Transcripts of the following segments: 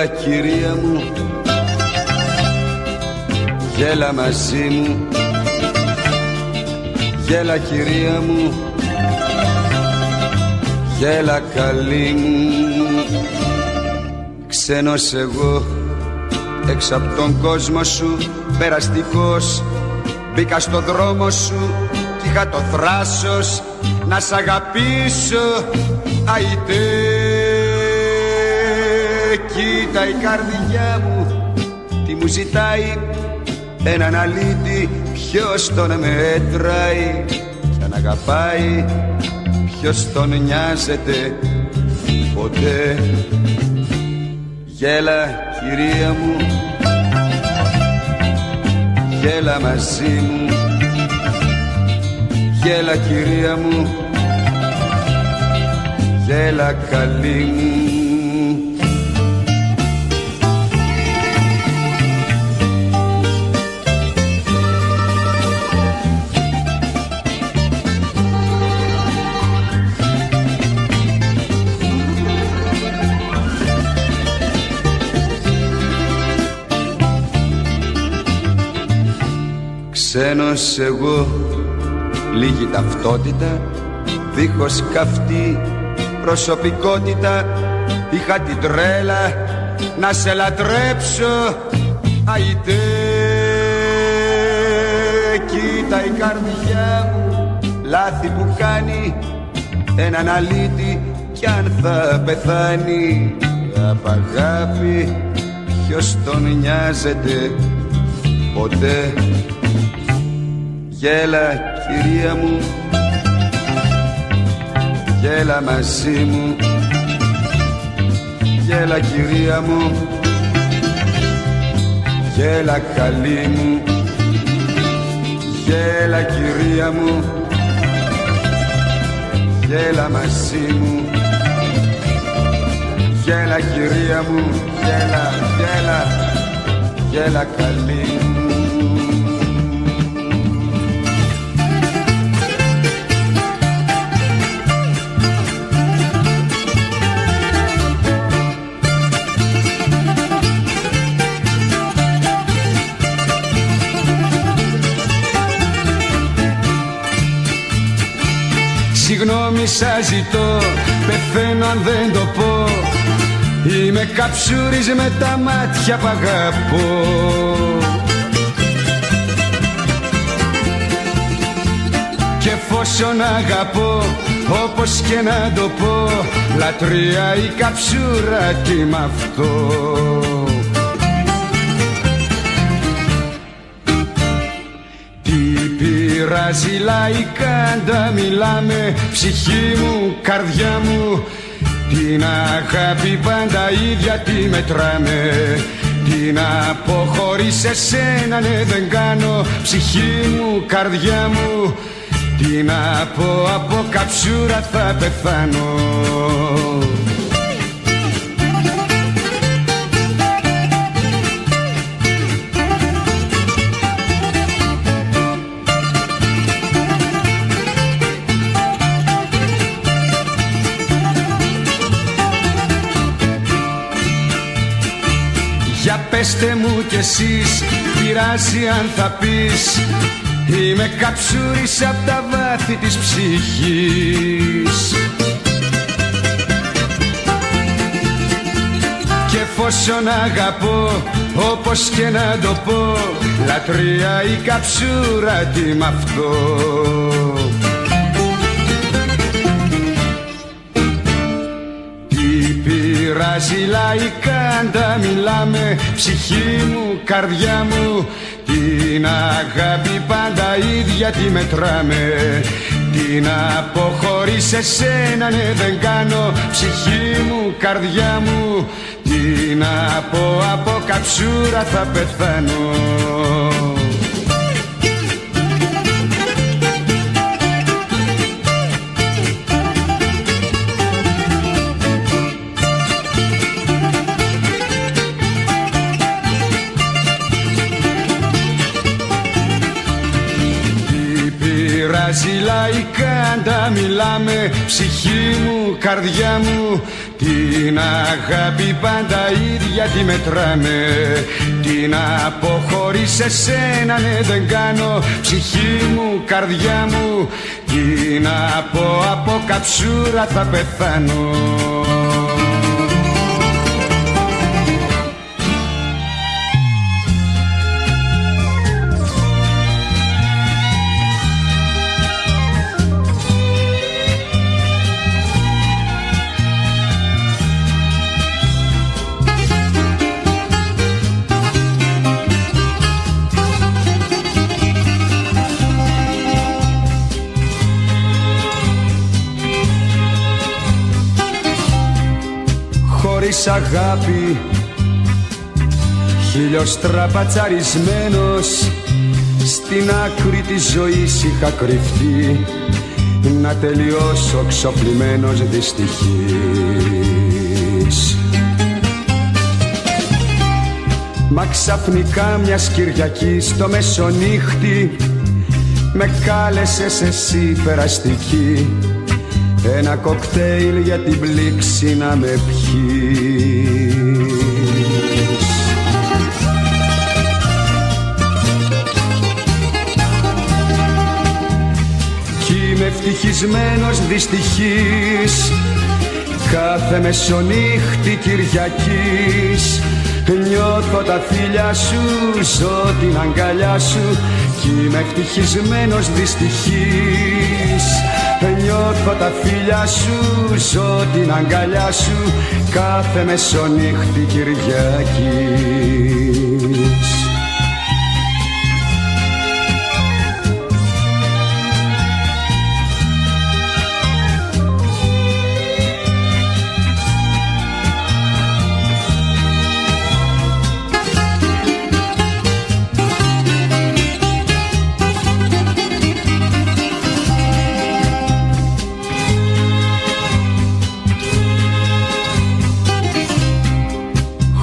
κυρία μου, γέλα μαζί μου. Γέλα κυρία μου, γέλα καλή μου. Ξένος εγώ, έξω απ' τον κόσμο σου, περαστικός, μπήκα στο δρόμο σου κι είχα το θράσος να σ' αγαπήσω. Αϊτέ, κοίτα η καρδιά μου τι μου ζητάει, έναν αλήτη ποιος τον μέτραει. Κι αν αγαπάει ποιος τον νοιάζεται ποτέ. Γέλα κυρία μου, γέλα μαζί μου. Γέλα κυρία μου, γέλα καλή μου. Ξένος εγώ, λίγη ταυτότητα, δίχως καυτή προσωπικότητα. Είχα την τρέλα να σε λατρέψω. Αϊτέ, κοίτα η καρδιά μου λάθη που κάνει, έναν αλήτη κι αν θα πεθάνει. Απ' αγάπη ποιος τον νοιάζεται ποτέ. Γέλα κυρία μου, γέλα μαζί μου. Γέλα κυρία μου, γέλα καλή μου. Γέλα κυρία μου, γέλα μαζί μου. Γέλα κυρία μου, γέλα, γέλα, γέλα καλή μου. Συγγνώμη σας ζητώ, πεθαίνω αν δεν το πω. Είμαι καψούρης με τα μάτια που αγαπώ. Και εφόσον αγαπώ, όπως και να το πω, λατρεία η καψούρα, τι μ' αυτό. Πειράζει λαϊκά τα μιλάμε, ψυχή μου, καρδιά μου. Την αγάπη πάντα ίδια τη μετράμε. Τι να πω χωρίς εσένα, ναι δεν κάνω. Ψυχή μου, καρδιά μου. Τι να πω, από καψούρα θα πεθάνω. Για πέστε μου κι εσείς, πειράζει αν θα πεις. Είμαι καψούρης απ' τα βάθη της ψυχής. Και εφόσον αγαπώ, όπως και να το πω, λατρεία η καψούρα, τι μ' αυτό. Πειράζει λαϊκά τα μιλάμε, ψυχή μου, καρδιά μου. Την αγάπη πάντα ίδια τη μετράμε. Τι να πω χωρίς εσένα, ναι δεν κάνω. Ψυχή μου, καρδιά μου. Τι να πω, από καψούρα θα πεθάνω. ζηλαϊκά μιλάμε, ψυχή μου, καρδιά μου, την αγάπη πάντα ίδια τη μετράμε. Τι να πω χωρίς εσένα, ναι δεν κάνω, ψυχή μου, καρδιά μου, τι να πω, από καψούρα θα πεθάνω. Χωρίς αγάπη, χίλιος τραπατσαρισμένος, στην άκρη της ζωής είχα κρυφτεί, να τελειώσω ξοπλημένος δυστυχής. Μα ξαφνικά μιας Κυριακής το μεσονύχτη με κάλεσες εσύ περαστική, ένα κοκτέιλ για την πλήξη να με πιείς. Κι είμαι ευτυχισμένος δυστυχής, κάθε μεσονύχτη Κυριακής νιώθω τα φίλια σου, ζω την αγκαλιά σου. Κι είμαι ευτυχισμένος δυστυχής, νιώθω τα φίλια σου, ζω την αγκαλιά σου, κάθε μεσονύχτη Κυριακής.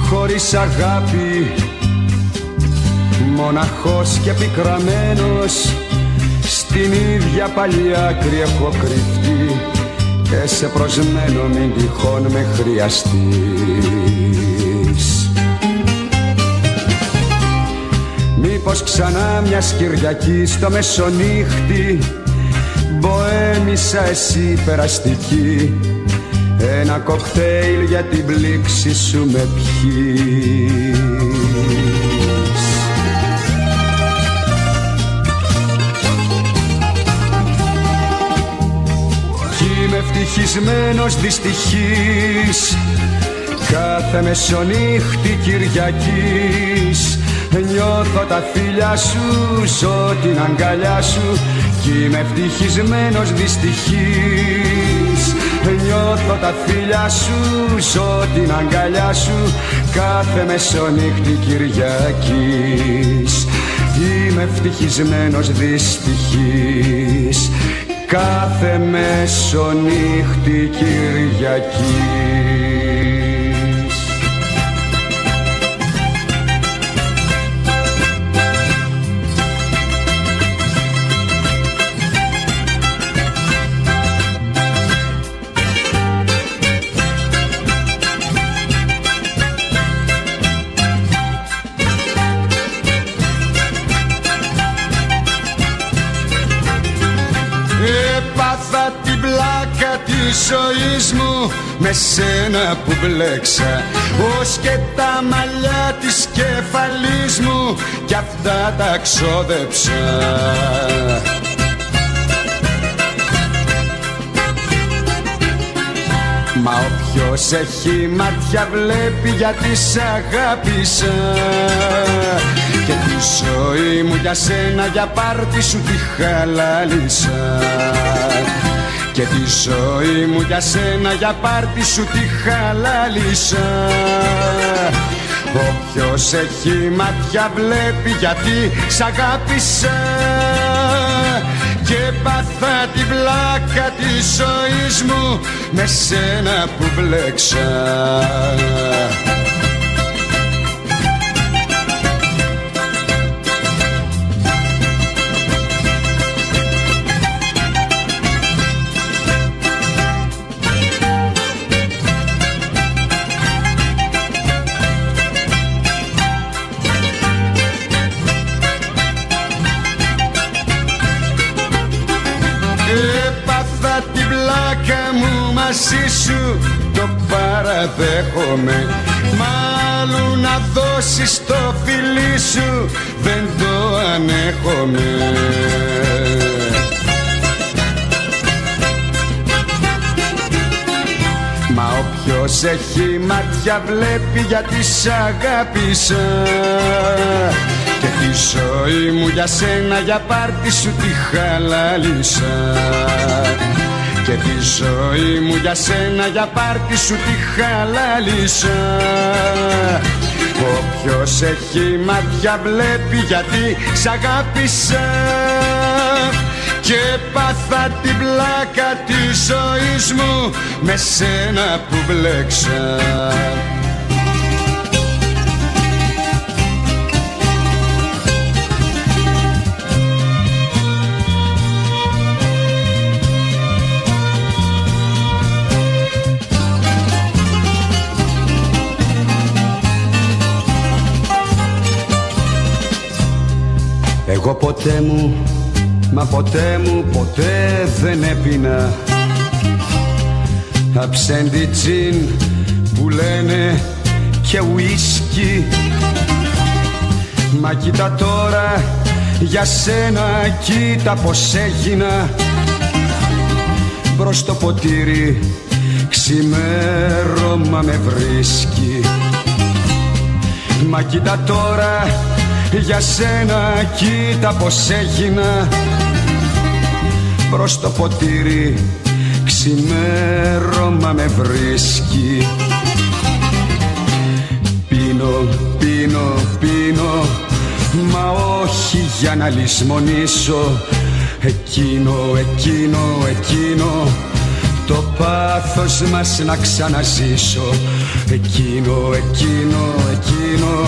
Χωρίς αγάπη, μοναχός και πικραμένος, στην ίδια παλιά άκρη έχω κρυφτεί και σε προσμένω μην τυχόν με χρειαστείς. Μήπως ξανά μιας Κυριακής το μεσονύχτη μποέμισα εσύ περαστική, ένα κοκτέιλ για την πλήξη σου με πιείς. Κι είμαι ευτυχισμένος δυστυχής, κάθε μεσονύχτη Κυριακής νιώθω τα φίλια σου, ζω την αγκαλιά σου. Κι είμαι ευτυχισμένος δυστυχής, νιώθω τα φίλια σου, ζω την αγκαλιά σου, κάθε μεσονύχτη Κυριακής. Είμαι ευτυχισμένος δυστυχής, κάθε μεσονύχτη Κυριακής. Έπαθα την πλάκα της ζωής μου με σένα που μπλέξα, ως και τα μαλλιά της κεφαλής μου κι αυτά τα ξόδεψα. Μα όποιος έχει μάτια βλέπει γιατί σ' αγάπησα, και τη ζωή μου για σένα για πάρτι σου τη χαλάλησα. Και τη ζωή μου για σένα για πάρτι σου τη χαλάλησα. Όποιος έχει μάτια βλέπει γιατί σ' αγάπησα, και πάθα την πλάκα της ζωής μου με σένα που μπλέξα. πλάκα μου μαζί σου το παραδέχομαι. Μάλλον να δώσεις το φιλί σου δεν το ανέχομαι. Μα όποιος έχει μάτια βλέπει γιατί σ' αγάπησα. Και τη ζωή μου για σένα, για πάρτι σου τη χαλάλισα. Και τη ζωή μου για σένα, για πάρτι σου τη χαλάλισα. Όποιος έχει μάτια βλέπει γιατί σ' αγάπησα. Και πάθα την πλάκα της ζωής μου με σένα που μπλέξα. Εγώ ποτέ μου, μα ποτέ μου, ποτέ δεν έπινα αψέντη τζιν που λένε και ουίσκι. Μα κοίτα τώρα για σένα, κοίτα πως έγινα. Μπρος το ποτήρι ξημέρωμα με βρίσκει. Μα κοίτα τώρα για σένα, κοίτα πως έγινα. Προς το ποτήρι ξημέρωμα με βρίσκει. Πίνω, πίνω, πίνω, μα όχι για να λησμονήσω εκείνο, εκείνο, εκείνο το πάθος μας να ξαναζήσω. Εκείνο, εκείνο, εκείνο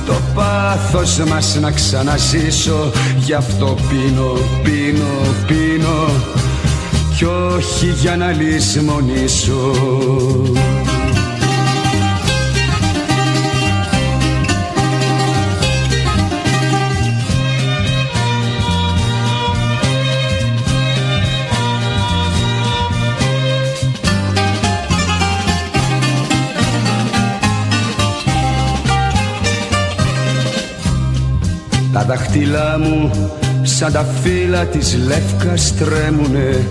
το πάθος μας να ξαναζήσω. Γι' αυτό πίνω, πίνω, πίνω κι όχι για να λησμονήσω. Τα δάχτυλά μου σαν τα φύλλα της Λεύκας τρέμουνε.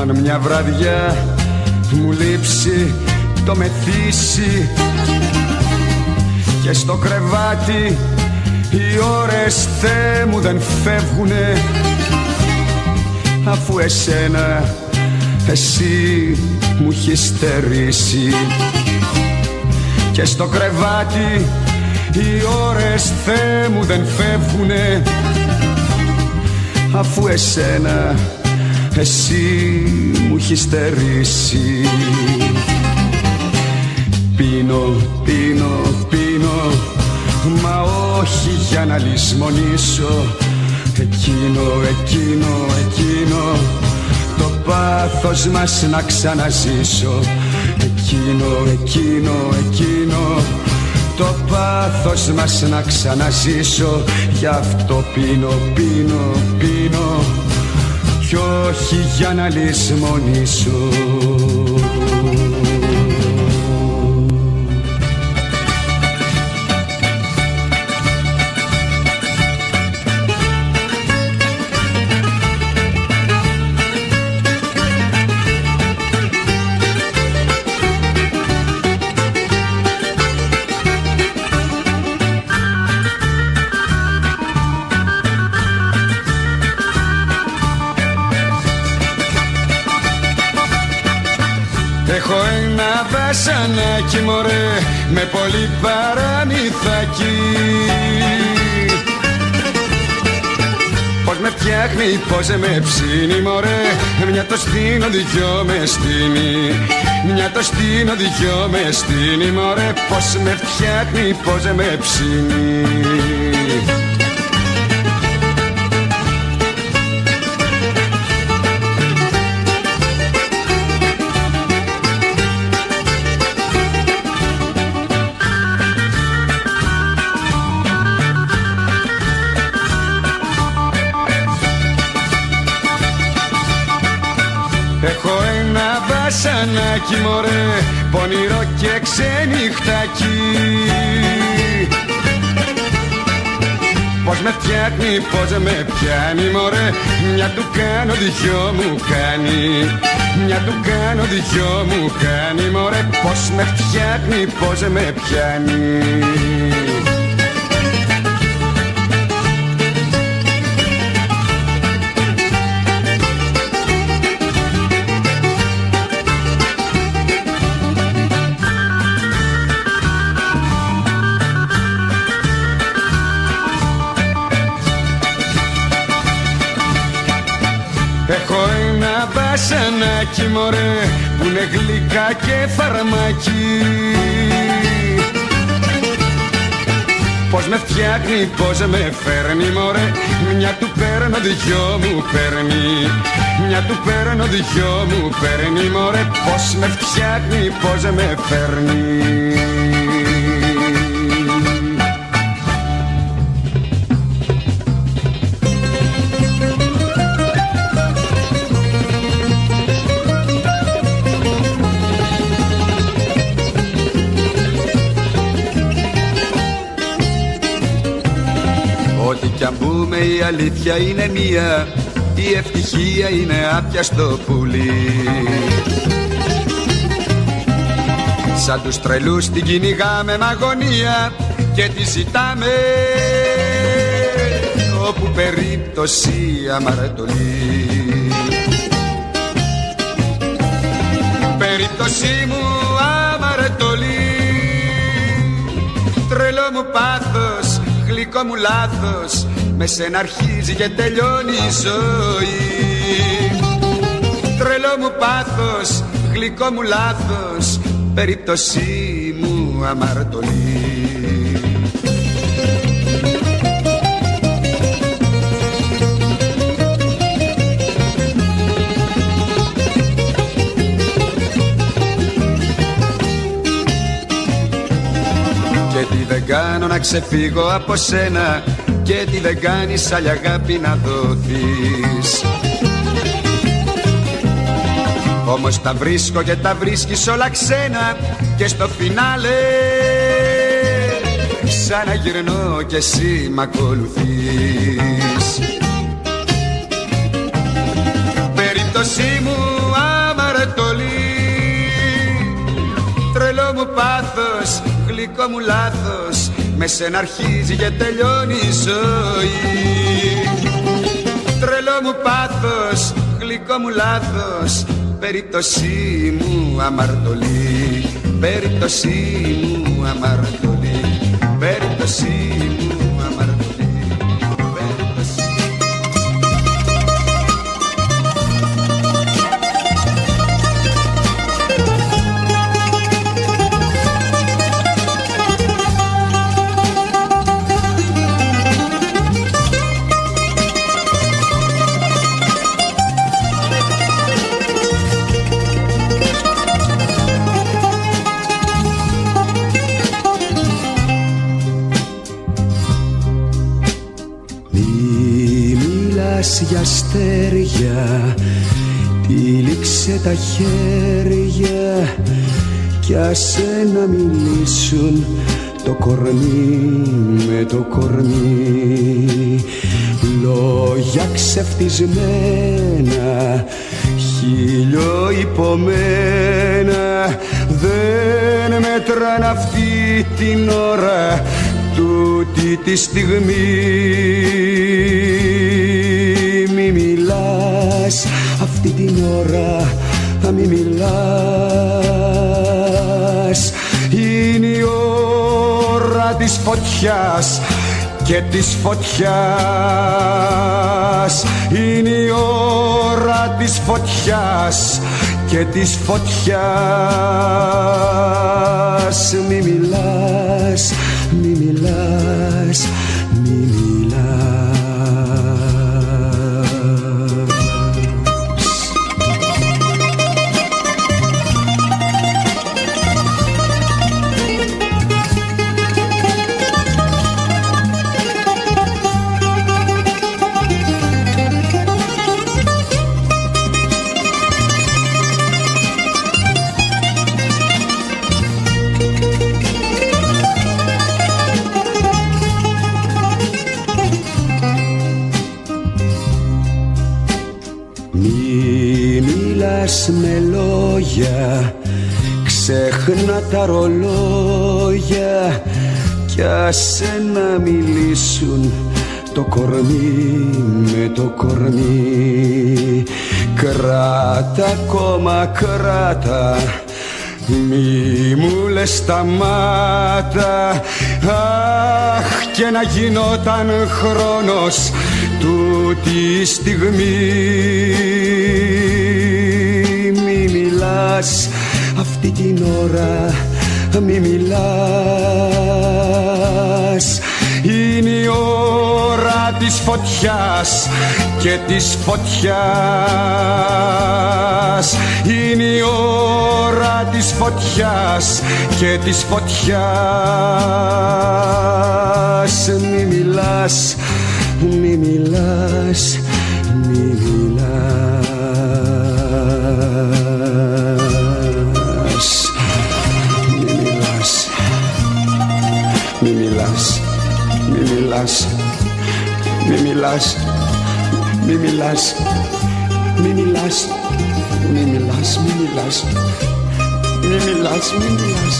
Αν μια βραδιά μου λείψει το μεθύσι και στο κρεβάτι οι ώρες Θεέ μου δεν φεύγουνε, αφού εσένα εσύ μου έχεις στερήσει. Και στο κρεβάτι οι ώρες Θεέ μου δεν φεύγουνε, αφού εσένα εσύ μου έχεις στερήσει. Πίνω, πίνω, πίνω, μα όχι για να λησμονήσω εκείνο, εκείνο, εκείνο το πάθος μας να ξαναζήσω. Εκείνο, εκείνο, εκείνο το πάθος μας να ξαναζήσω. Γι' αυτό πίνω, πίνω, πίνω κι όχι για να λησμονήσω. Έχω ένα βασανάκι μωρέ με πολύ παραμυθάκι. Πώς με φτιάχνει, πώς με ψήνει μωρέ. Μια το στείνω, δυο με στείνει. Μια το στείνω, δυο με στείνει μωρέ. Πώς με φτιάχνει, πώς με ψήνει. Έχω ένα βασανάκι μωρέ, πονηρό και ξενυχτάκι. Πώς με φτιάχνει, πώς με πιάνει μωρέ, μια του κάνω, δυο μου κάνει. Μια του κάνω, δυο μου κάνει μωρέ, πώς με φτιάχνει, πώς με πιάνει. Έχω ένα βασανάκι μωρέ, που είναι γλυκά και φαρμάκι. Πώς με φτιάχνει, πώς με φέρνει μωρέ, μια του παίρνω, δυο μου παίρνει. Μια του παίρνω, δυο μου παίρνει μωρέ, πώς με φτιάχνει, πώς με φέρνει. Ό,τι κι αν πούμε η αλήθεια είναι μία, η ευτυχία είναι άπιαστο πουλί. Σαν τους τρελούς την κυνηγάμε μ' αγωνία και τη ζητάμε όπου περίπτωση αμαρτωλή. Περίπτωση μου αμαρτωλή, τρελό μου πάθος, γλυκό μου λάθος, με σένα αρχίζει και τελειώνει η ζωή. Τρελό μου πάθος, γλυκό μου λάθος, περίπτωσή μου αμαρτωλή. Και τι δεν κάνω να ξεφύγω από σένα, και τι δεν κάνεις άλλη αγάπη να δοθείς. Όμως τα βρίσκω και τα βρίσκεις όλα ξένα, και στο φινάλε ξαναγυρνώ κι εσύ μ' ακολουθείς. Περίπτωσή μου αμαρτωλή, τρελό μου πάθος, γλυκό μου λάθος, με σένα αρχίζει και τελειώνει η ζωή. Τρελό μου πάθος, γλυκό μου λάθος, περίπτωσή μου αμαρτωλή. Περίπτωσή μου αμαρτωλή, περίπτωσή μου αμαρτωλή. Για αστέρια, τυλίξε τα χέρια κι άσε να μιλήσουν το κορμί με το κορμί. Λόγια ξεφτισμένα, χίλιο υπομένα, δεν μέτραν αυτή την ώρα, τούτη τη στιγμή. Μη μιλάς αυτή την ώρα, μη μιλάς. Είναι η ώρα της φωτιάς και της φωτιάς. Είναι η ώρα της φωτιάς και της φωτιάς. Μη μιλάς, μη μιλάς, μη μιλάς. Μη μιλάς με λόγια, ξέχνα τα ρολόγια κι άσε να μιλήσουν το κορμί με το κορμί. Κράτα ακόμα, κράτα, μη μου λες σταμάτα. Αχ, και να γινόταν χρόνος τούτη στιγμή. Μη μιλάς αυτή την ώρα, μη μιλάς. Είναι η ώρα της φωτιάς και της φωτιάς. Είναι η ώρα της φωτιάς και της φωτιάς. Μη μιλάς, μη μιλάς, μη μιλάς. Μη μιλάς, μη μιλάς, μη μιλάς, μη μιλάς, μη μιλάς, μη μιλάς, μη μιλάς, μη μιλάς, μη μιλάς, μη μιλάς.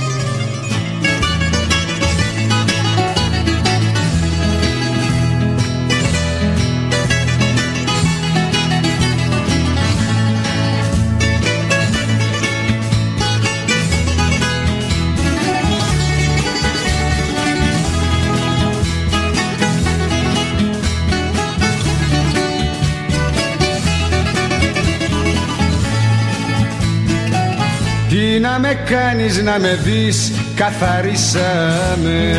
Τι να με κάνεις να με δεις, καθαρίσαμε.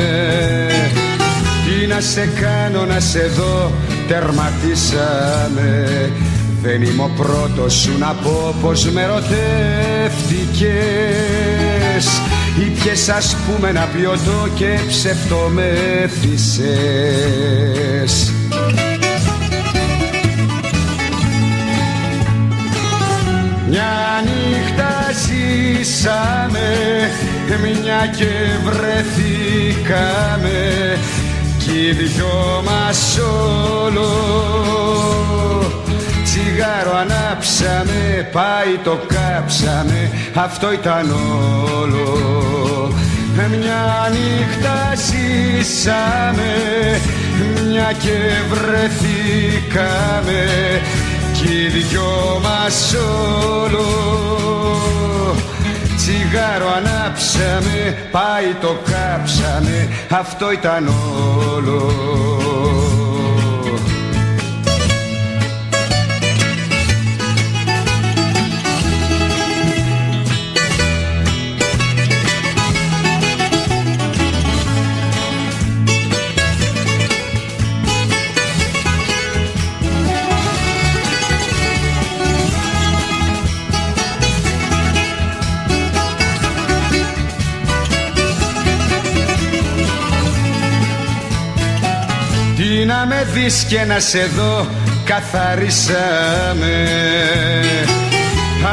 Τι να σε κάνω να σε δω, τερματίσαμε. Δεν είμαι ο πρώτος σου να πω πως με ερωτεύτηκες. Ήπιες ας πούμε ένα πιωτό και ψευτομέθησες. Μια νύχτα ζήσαμε, μια και βρεθήκαμε κι οι δυο μας όλο. Τσιγάρο ανάψαμε, πάει το κάψαμε, αυτό ήταν όλο. Μια νύχτα ζήσαμε, μια και βρεθήκαμε κι οι δυο μας όλο. Τσιγάρο ανάψαμε, πάει το κάψαμε, αυτό ήταν όλο. Τι να με δεις και να σε δω, καθαρίσαμε.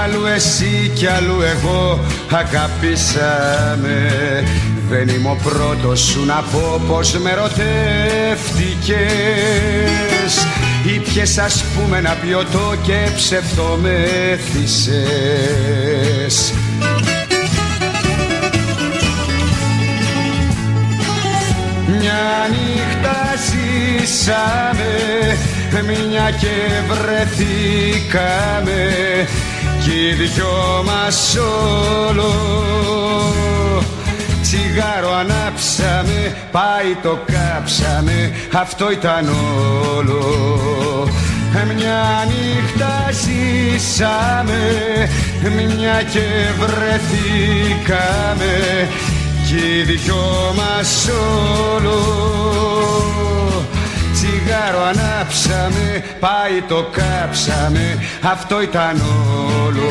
Αλλού εσύ κι αλλού εγώ αγαπήσαμε. Δεν είμαι ο πρώτος σου να πω πως με ερωτεύτηκες. Ήπιες ας πούμε ένα πιωτό και ψευτομέθησες. Μια νύχτα ζήσαμε, μια και βρεθήκαμε κι οι δυο μας όλο. Τσιγάρο ανάψαμε, πάει το κάψαμε, αυτό ήταν όλο. Μια νύχτα ζήσαμε, μια και βρεθήκαμε κι οι δυο μας όλο. Τσιγάρο ανάψαμε, πάει το κάψαμε, αυτό ήταν όλο.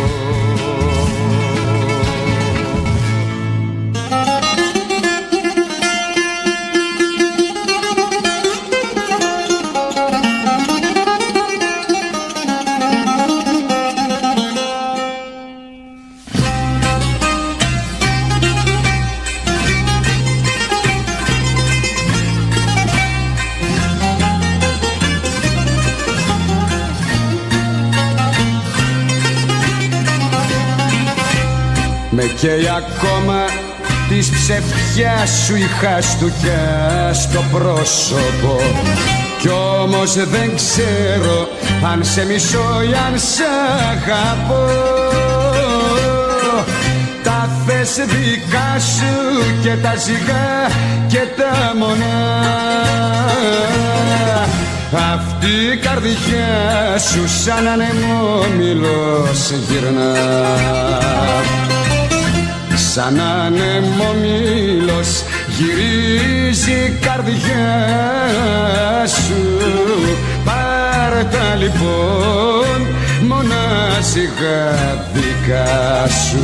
Με καίει ακόμα της ψευτιάς σου η χαστούκια στο πρόσωπο. Κι όμως δεν ξέρω αν σε μισώ ή αν σ' αγαπώ. Τα θες δικά σου και τα ζυγά και τα μονά. Αυτή η καρδιά σου σαν ανεμόμυλος γυρνά. Σαν ανεμόμυλος γυρίζει η καρδιά σου. Πάρ' τα λοιπόν μονάζιγα δικά σου.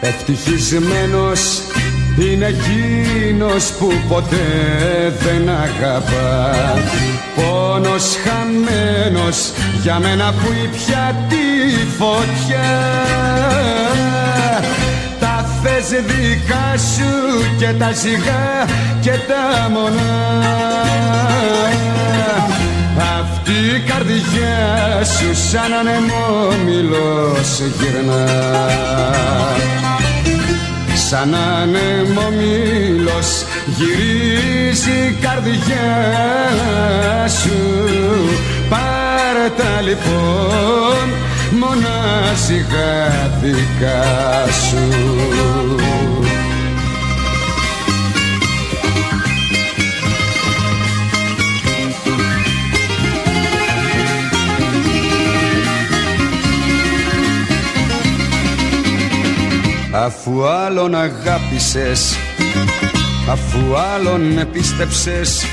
Ευτυχισμένος είναι εκείνος που ποτέ δεν αγαπά. Πόνος χαμένος για μένα που ήπια τη φωτιά. Τα θες δικά σου και τα ζυγά και τα μονά. Αυτή η καρδιά σου σαν ανεμόμυλος γυρνά. Σαν ανεμόμυλος γυρίζει η καρδιά σου. Πάρε τα λοιπόν μονάζιγα δικά σου. Αφού άλλον αγάπησες, αφού άλλον πίστεψες,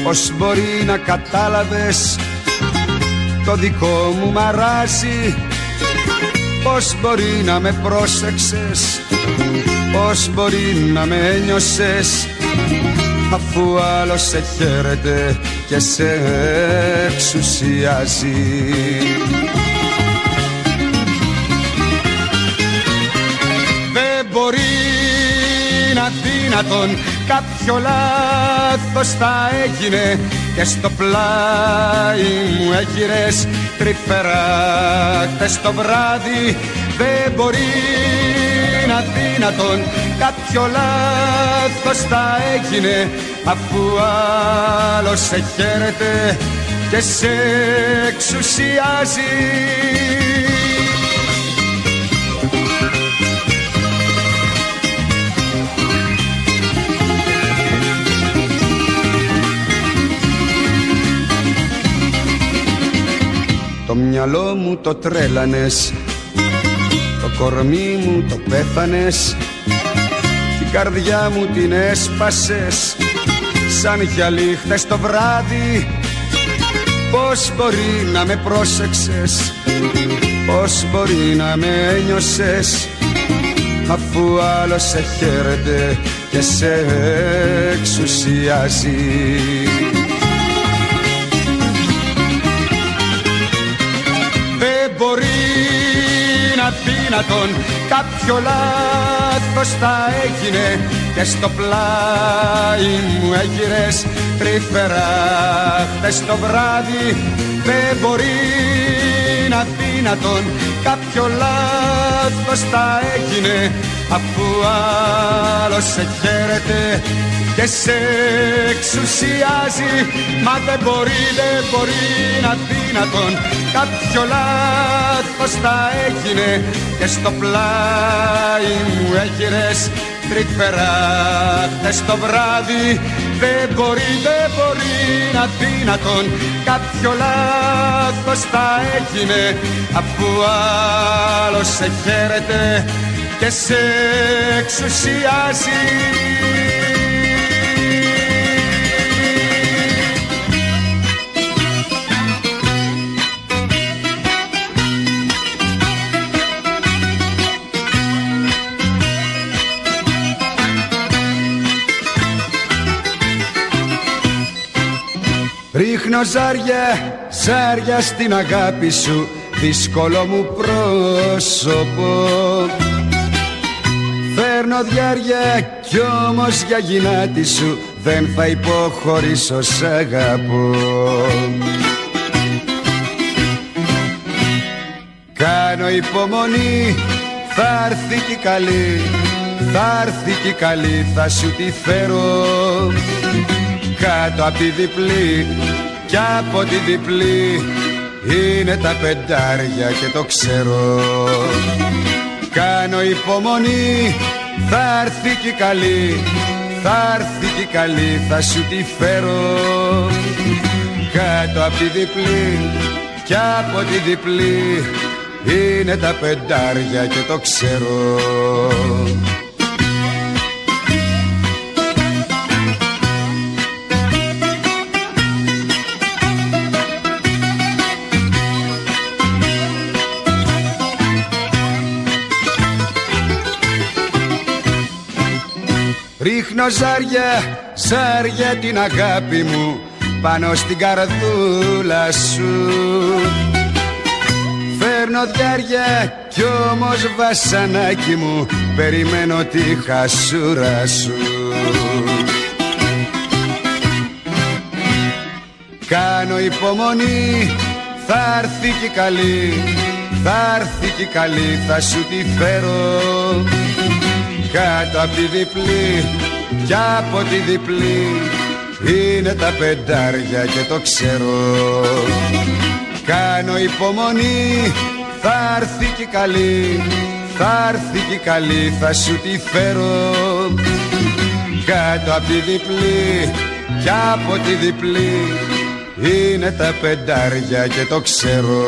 πώς μπορεί να κατάλαβες το δικό μου μαράζι. Πώς μπορεί να με πρόσεξες, πώς μπορεί να με ένιωσες, αφού άλλος σε χαίρεται και σε εξουσιάζει. Αδύνατον κάποιο λάθος θα έγινε και στο πλάι μου έγειρες τρυφερά χτες το βράδυ. Δεν μπορεί να δυνατόν κάποιο λάθος θα έγινε, αφού άλλος σε χαίρεται και σε εξουσιάζει. Το μυαλό μου το τρέλανες, το κορμί μου το πέθανες, την καρδιά μου την έσπασες σαν γυαλί χτες το βράδυ. Πώς μπορεί να με πρόσεξες, πώς μπορεί να με ένιωσες, αφού άλλος σε χαίρεται και σε εξουσιάζει. Δυνατόν κάποιο λάθος θα έγινε και στο πλάι μου έγειρες τρυφερά χτες το βράδυ. Δεν μπορεί να δυνατόν κάποιο λάθος θα έγινε, αφού άλλος σε χαίρεται και σε εξουσιάζει. Μα δεν μπορεί να δυνατόν κάποιο λάθος θα έγινε και στο πλάι μου έγειρες τρυφερά χτες το βράδυ. Δεν μπορεί να δυνατόν κάποιο λάθος θα έγινε, αφού άλλος σε χαίρεται και σε εξουσιάζει. Ρίχνω ζάρια στην αγάπη σου δύσκολο μου πρόσωπο. Φέρνω διάρκεια κι όμως για γυνάτη σου δεν θα υποχωρήσω, σ' αγαπώ. Κάνω υπομονή, θα έρθει κι καλή, θα έρθει κι καλή, θα σου τη φέρω. Κάτω απ' τη διπλή κι από τη διπλή είναι τα πεντάρια και το ξέρω. Κάνω υπομονή, θα έρθει κι καλή, θα έρθει κι καλή, θα σου τη φέρω. Κάτω απ' τη διπλή κι από τη διπλή είναι τα πεντάρια και το ξέρω. Ρίχνω ζάρια, ζάρια την αγάπη μου πάνω στην καρδούλα σου. Φέρνω διάρια κι όμως βασανάκι μου περιμένω τη χασούρα σου. Κάνω υπομονή, θα έρθει κι καλή, θα έρθει κι καλή, θα σου τη φέρω. Κάτω απ' τη διπλή κι από τη διπλή είναι τα πεντάρια και το ξέρω. Κάνω υπομονή, θα έρθει κι καλή, θα έρθει κι καλή, θα σου τη φέρω. Κάτω απ' τη διπλή κι από τη διπλή είναι τα πεντάρια και το ξέρω.